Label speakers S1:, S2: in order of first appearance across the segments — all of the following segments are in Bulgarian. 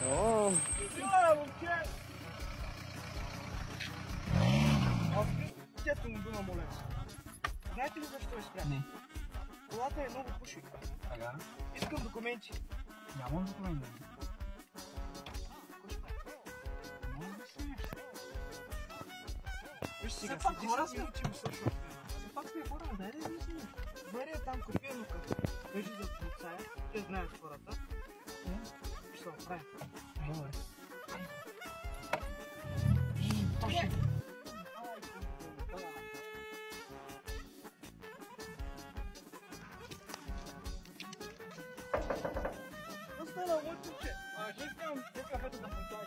S1: О!
S2: Дето му дума, моля. Знаете ли защо е спрямо?
S1: Не.
S2: Колата е много пуши.
S1: Ага.
S2: Искам документи.
S1: Нямам документи.
S2: Виж сега,
S1: Все пак
S2: седи
S1: хора
S2: с
S1: сме.
S2: минути ми слушам.
S1: Все пак сме хора, дай да измислим.
S2: Вари е там копирно кафе. Кажи за полицая. Те знаят хората. Ще се оправим.
S1: Добре.
S2: Остана лъчуче. Ще искам те кафето да постави.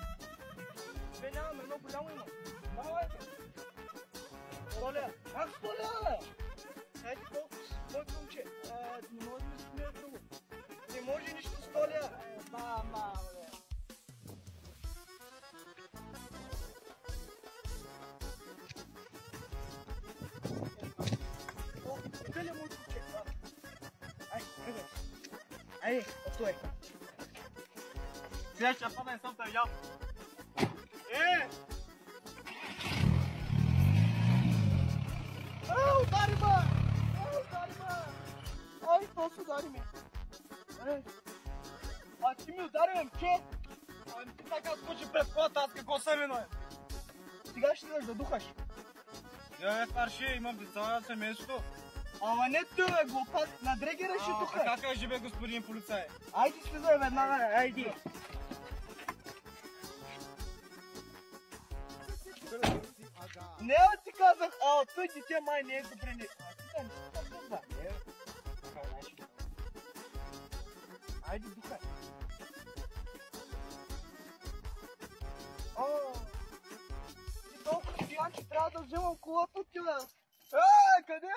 S2: Бе, нямаме едно голямо има. Давайте. Столя. Как столя, бе? Хайде колко си, мой момче. Не може да си смея друго. Не може нищо, Столя. Мама, бе. О, къде ли мой момче? Айде, къде? Айде, отстой. Сега ще падне съм те видял. Удари ме! Удари ме! Ай, то се удари ме. А ти ми удари ме, че? Ами ти така скочи пред колата, аз какво съм виновен? Сега ще идваш да духаш.
S3: Я старши, имам деца, семейство.
S2: Ама не ти, бе, глупак, на дрегера ще духаш.
S3: Как кажи, бе, господин полицай?
S2: Айде слизай веднага, айди. Не, ти казах, той дете май не е добре. Ти да не си да. Айде, духай. Ти толкова си пиян, че трябва да вземам колата от тебе. Къде?